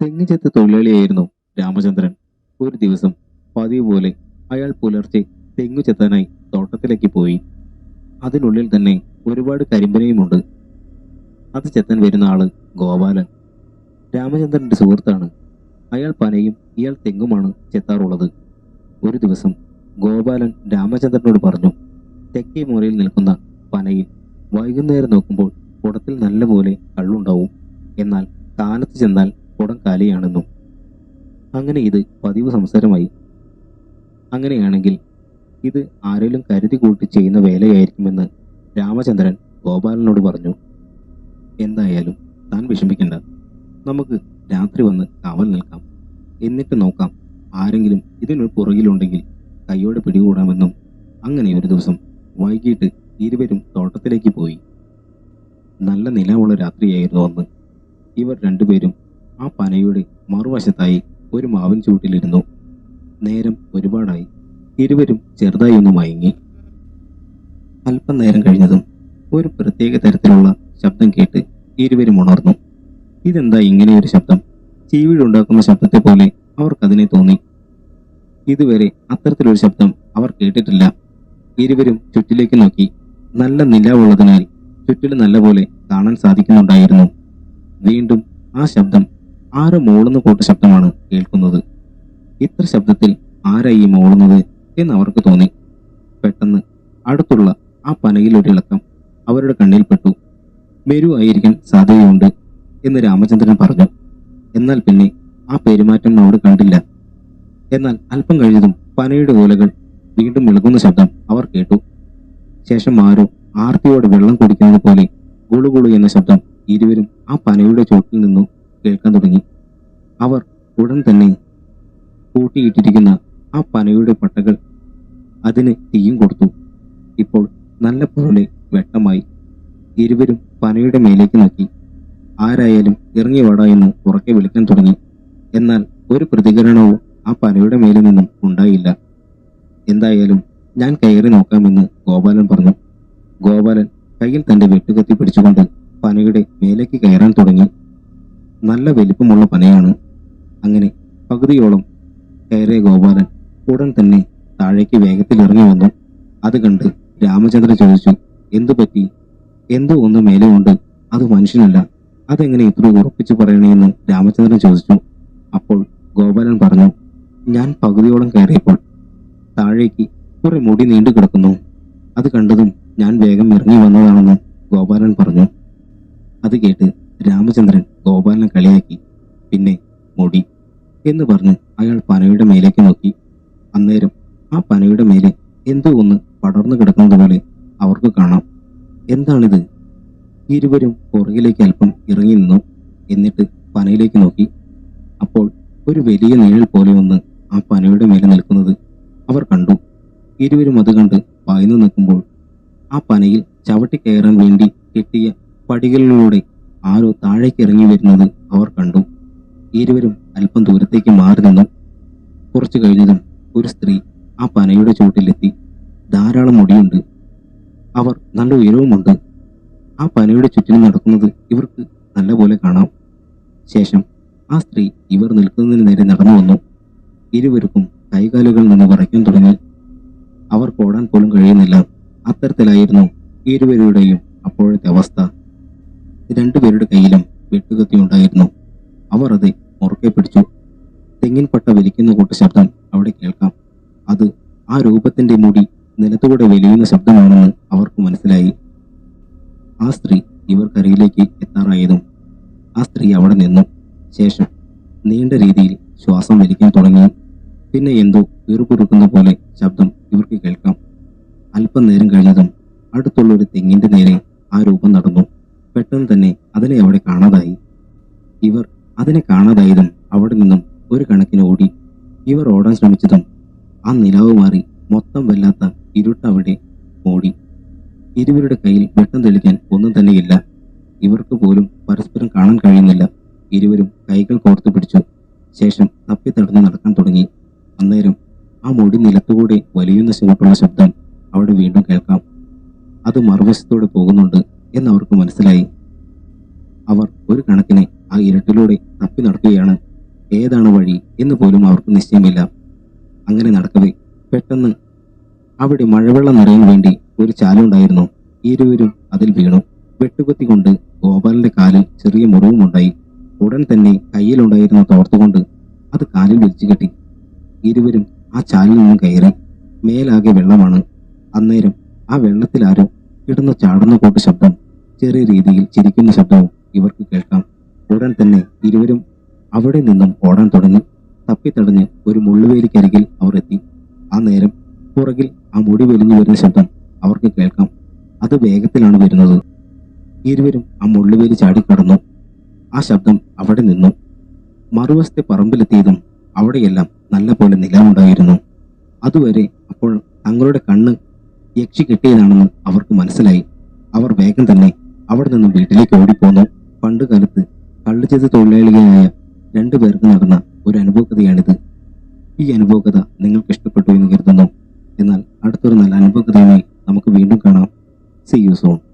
തെങ്ങുചെത്ത് തൊഴിലാളിയായിരുന്നു രാമചന്ദ്രൻ. ഒരു ദിവസം പതിവ് പോലെ അയാൾ പുലർച്ചെ തെങ്ങു ചെത്താനായി തോട്ടത്തിലേക്ക് പോയി. അതിനുള്ളിൽ തന്നെ ഒരുപാട് കരിമ്പനയുമുണ്ട്. അത് ചെത്താൻ വരുന്ന ആള് ഗോപാലൻ, രാമചന്ദ്രന്റെ സുഹൃത്താണ്. അയാൾ പനയും ഇയാൾ തെങ്ങുമാണ് ചെത്താറുള്ളത്. ഒരു ദിവസം ഗോപാലൻ രാമചന്ദ്രനോട് പറഞ്ഞു, തെക്കേ മൂലയിൽ നിൽക്കുന്ന പനയിൽ വൈകുന്നേരം നോക്കുമ്പോൾ കുടത്തിൽ നല്ലപോലെ കള്ളുണ്ടാവും, എന്നാൽ കാലത്ത് ചെന്നാൽ കുടം കാലിയാണെന്നും. അങ്ങനെ ഇത് പതിവ് സംസാരമായി. അങ്ങനെയാണെങ്കിൽ ഇത് ആരെങ്കിലും കരുതി കൂട്ടി ചെയ്യുന്ന വേലയായിരിക്കുമെന്ന് രാമചന്ദ്രൻ ഗോപാലനോട് പറഞ്ഞു. എന്തായാലും താൻ വിഷമിക്കണ്ട, നമുക്ക് രാത്രി വന്ന് കാവൽ നിൽക്കാം, എന്നിട്ട് നോക്കാം ആരെങ്കിലും ഇതിനൊരു പുറകിലുണ്ടെങ്കിൽ കൈയോടെ പിടികൂടാമെന്നും. അങ്ങനെ ഒരു ദിവസം വൈകിട്ട് ഇരുവരും തോട്ടത്തിലേക്ക് പോയി. നല്ല നിലവുള്ള രാത്രിയായിരുന്നു അന്ന്. ഇവർ രണ്ടുപേരും ആ പനയുടെ മറുവശത്തായി ഒരു മാവിൻ ചൂട്ടിലിരുന്നു. നേരം ഒരുപാടായി. ഇരുവരും ചെറുതായി ഒന്ന് മയങ്ങി. അല്പം നേരം കഴിഞ്ഞതും ഒരു പ്രത്യേക തരത്തിലുള്ള ശബ്ദം കേട്ട് ഇരുവരും ഉണർന്നു. ഇതെന്താ ഇങ്ങനെയൊരു ശബ്ദം? ചീവീടുണ്ടാക്കുന്ന ശബ്ദത്തെ പോലെ അവർക്കതിനെ തോന്നി. ഇതുവരെ അത്തരത്തിലൊരു ശബ്ദം അവർ കേട്ടിട്ടില്ല. ഇരുവരും ചുറ്റിലേക്ക് നോക്കി. നല്ല നിലാവുള്ളതിനാൽ ചുറ്റിലും നല്ലപോലെ കാണാൻ സാധിക്കുന്നുണ്ടായിരുന്നു. വീണ്ടും ആ ശബ്ദം ആരോ മൂളുന്ന കൂട്ട ശബ്ദമാണ് കേൾക്കുന്നത്. ഇത്ര ശബ്ദത്തിൽ ആരായി മൂളുന്നത് എന്ന് അവർക്ക് തോന്നി. പെട്ടെന്ന് അടുത്തുള്ള ആ പനയിൽ ഒരു ഇളക്കം അവരുടെ കണ്ണിൽപ്പെട്ടു. മെരു ആയിരിക്കാൻ സാധ്യതയുണ്ട് എന്ന് രാമചന്ദ്രൻ പറഞ്ഞു. എന്നാൽ പിന്നെ ആ പെരുമാറ്റം അവിടെ കണ്ടില്ല. എന്നാൽ അല്പം കഴിഞ്ഞതും പനയുടെ ഓലകൾ വീണ്ടും ഇളകുന്ന ശബ്ദം അവർ കേട്ടു. ശേഷം ആരോ ആർത്തിയോടെ വെള്ളം കുടിക്കുന്നത് പോലെ ഗുളുഗുളു എന്ന ശബ്ദം ഇരുവരും ആ പനയുടെ ചോട്ടിൽ നിന്നു കേൾക്കാൻ തുടങ്ങി. അവർ ഉടൻ തന്നെ കൂട്ടിയിട്ടിരിക്കുന്ന ആ പനയുടെ പട്ടകൾ അതിന് തീയും കൊടുത്തു. ഇപ്പോൾ നല്ല പോലെ വെട്ടമായി. ഇരുവരും പനയുടെ മേലേക്ക് നോക്കി. ആരായാലും ഇറങ്ങി വാടാ എന്ന് ഉറക്കെ വിളിക്കാൻ തുടങ്ങി. എന്നാൽ ഒരു പ്രതികരണവും ആ പനയുടെ മേലെ നിന്നും ഉണ്ടായില്ല. എന്തായാലും ഞാൻ കയറി നോക്കാമെന്ന് ഗോപാലൻ പറഞ്ഞു. ഗോപാലൻ കയ്യിൽ തന്റെ വെട്ടുകത്തി പിടിച്ചുകൊണ്ട് പനയുടെ മേലേക്ക് കയറാൻ തുടങ്ങി. നല്ല വലിപ്പമുള്ള പനയാണ്. അങ്ങനെ പകുതിയോളം കയറിയ ഗോപാലൻ ഉടൻ തന്നെ താഴേക്ക് വേഗത്തിൽ ഇറങ്ങി വന്നു. അത് കണ്ട് രാമചന്ദ്രൻ ചോദിച്ചു, എന്തു പറ്റി? എന്തോ ഒന്ന് മേലെ ഉണ്ട്, അത് മനുഷ്യനല്ല, അതെങ്ങനെ ഇത്ര ഉറപ്പിച്ചു പറയണേന്ന് രാമചന്ദ്രൻ ചോദിച്ചു. അപ്പോൾ ഗോപാലൻ പറഞ്ഞു, ഞാൻ പകുതിയോളം കയറിയപ്പോൾ താഴേക്ക് കുറെ മുടി നീണ്ടു കിടക്കുന്നു. അത് കണ്ടതും ഞാൻ വേഗം ഇറങ്ങി വന്നതാണെന്ന് ഗോപാലൻ പറഞ്ഞു. അത് കേട്ട് രാമചന്ദ്രൻ ഗോപാലനെ കളിയാക്കി. പിന്നെ മുടി എന്ന് പറഞ്ഞ് അയാൾ പനയുടെ മേലേക്ക് നോക്കി. അന്നേരം ആ പനയുടെ മേലെ എന്തോ ഒന്ന് പടർന്നു കിടക്കുന്നത് പോലെ അവർക്ക് കാണാം. എന്താണിത്? ഇരുവരും പുറകിലേക്ക് അല്പം ഇറങ്ങി നിന്നു. എന്നിട്ട് പനയിലേക്ക് നോക്കി. അപ്പോൾ ഒരു വലിയ നിഴൽ പോലെ ഒന്ന് ആ പനയുടെ മേലെ നിൽക്കുന്നത് അവർ കണ്ടു. ഇരുവരും അത് കണ്ട് പായ്ന്നു നിൽക്കുമ്പോൾ ആ പനയിൽ ചവിട്ടി കയറാൻ വേണ്ടി കെട്ടിയ പടികളിലൂടെ ആരോ താഴേക്ക് ഇറങ്ങി വരുന്നത് അവർ കണ്ടു. ഇരുവരും അല്പം ദൂരത്തേക്ക് മാറി നിന്നു. കുറച്ചു കഴിഞ്ഞതും ഒരു സ്ത്രീ ആ പനയുടെ ചുവട്ടിലെത്തി. ധാരാളം മുടിയുണ്ട്. അവർ നല്ല ഉയരവുമുണ്ട്. ആ പനയുടെ ചുറ്റിനും നടക്കുന്നത് ഇവർക്ക് നല്ലപോലെ കാണാം. ശേഷം ആ സ്ത്രീ ഇവർ നിൽക്കുന്നതിന് നേരെ നടന്നു വന്നു. ഇരുവർക്കും കൈകാലുകളിൽ നിന്ന് വിറയ്ക്കാൻ തുടങ്ങി. അവർ ഓടാൻ പോലും കഴിയുന്നില്ല. അത്തരത്തിലായിരുന്നു ഇരുവരുടെയും അപ്പോഴത്തെ അവസ്ഥ. രണ്ടുപേരുടെ കയ്യിലും വെട്ടുകത്തി ഉണ്ടായിരുന്നു. അവർ അത് മുറുക്കെ പിടിച്ചു. തെങ്ങിൻ പട്ട വലിക്കുന്ന കൂട്ട ശബ്ദം അവിടെ കേൾക്കാം. അത് ആ രൂപത്തിന്റെ മുടി നിലത്തുകൂടെ വലിയുന്ന ശബ്ദമാണെന്ന് അവർക്ക് മനസ്സിലായി. ആ സ്ത്രീ ഇവർക്കരികിലേക്ക് എത്താറായതും ആ സ്ത്രീ അവിടെ നിന്നു. ശേഷം നീണ്ട രീതിയിൽ ശ്വാസം വലിക്കാൻ തുടങ്ങി. പിന്നെ എന്തോ വീർപ്പുറുക്കുന്ന പോലെ ശബ്ദം ഇവർക്ക് കേൾക്കാം. അല്പം നേരം കഴിഞ്ഞതും അടുത്തുള്ള ഒരു തെങ്ങിന്റെ നേരെ ആ രൂപം നടന്നു. പെട്ടെന്ന് തന്നെ അതിനെ അവിടെ കാണാതായി. ഇവർ അതിനെ കാണാതായതും അവിടെ നിന്നും ഒരു കണക്കിന് ഓടി. ഇവർ ഓടാൻ ശ്രമിച്ചതും ആ നിലാവ് മാറി മൊത്തം വല്ലാത്ത ഇരുട്ട് അവിടെ ഓടി. ഇരുവരുടെ കയ്യിൽ വെട്ടം തെളിക്കാൻ ഒന്നും തന്നെയില്ല. ഇവർക്ക് പോലും പരസ്പരം കാണാൻ കഴിയുന്നില്ല. ഇരുവരും കൈകൾ കോർത്തു പിടിച്ചു. ശേഷം തപ്പിത്തടഞ്ഞ് നടക്കാൻ തുടങ്ങി. അന്നേരം ആ മുടി നിലത്തുകൂടെ വലിയുന്ന ചുവട്ടുള്ള ശബ്ദം അവിടെ വീണ്ടും കേൾക്കാം. അത് മറുവശത്തോടെ പോകുന്നുണ്ട് എന്നവർക്ക് മനസ്സിലായി. അവർ ഒരു കണക്കിന് ആ ഇരുട്ടിലൂടെ തപ്പി നടക്കുകയാണ്. ഏതാണ് വഴി എന്ന് പോലും അവർക്ക് നിശ്ചയമില്ല. അങ്ങനെ നടക്കവേ പെട്ടെന്ന് അവിടെ മഴവെള്ളം നിറയാൻ വേണ്ടി ഒരു ചാലുണ്ടായിരുന്നു. ഇരുവരും അതിൽ വീണു. വെട്ടുകുത്തി കൊണ്ട് ഗോപാലന്റെ കാലിൽ ചെറിയ മുറിവുമുണ്ടായി. ഉടൻ തന്നെ കയ്യിലുണ്ടായിരുന്ന തോർത്തുകൊണ്ട് അത് കാലിൽ വലിച്ചു കെട്ടി. ഇരുവരും ആ ചാലിൽ നിന്നും കയറി. മേലാകെ വെള്ളമാണ്. അന്നേരം ആ വെള്ളത്തിൽ ആരോ കിടന്നു ചാടുന്ന കൂട്ട് ശബ്ദം, ചെറിയ രീതിയിൽ ചിരിക്കുന്ന ശബ്ദവും ഇവർക്ക് കേൾക്കാം. ഉടൻ തന്നെ ഇരുവരും അവിടെ നിന്നും ഓടാൻ തുടങ്ങി. തപ്പിത്തടഞ്ഞ് ഒരു മുള്ളുവേലിക്കരികിൽ അവർ എത്തി. ആ നേരം പുറകിൽ ആ മുടി വലിഞ്ഞു വരുന്ന ശബ്ദം അവർക്ക് കേൾക്കാം. അത് വേഗത്തിലാണ് വരുന്നത്. ഇരുവരും ആ മുള്ളുവേലി ചാടിക്കടന്നു. ആ ശബ്ദം അവിടെ നിന്നു. മറുവശത്തെ പറമ്പിലെത്തിയതും അവിടെയെല്ലാം നല്ല പോലെ നിലമുണ്ടായിരുന്നു. അതുവരെ അപ്പോൾ തങ്ങളുടെ കണ്ണ് യക്ഷി കെട്ടിയതാണെന്ന് അവർക്ക് മനസ്സിലായി. അവർ വേഗം തന്നെ അവിടെ നിന്നും വീട്ടിലേക്ക് ഓടിപ്പോന്നു. പണ്ട് കാലത്ത് കള്ളു ചെയ്ത തൊഴിലാളികളായ രണ്ടുപേർക്ക് നടന്ന ഒരു അനുഭവകഥയാണിത്. ഈ അനുഭവകഥ നിങ്ങൾക്ക് ഇഷ്ടപ്പെട്ടു എന്ന് കരുതുന്നു. എന്നാൽ അടുത്തൊരു നല്ല അനുഭവകഥയുമായി നമുക്ക് വീണ്ടും കാണാം. See you soon.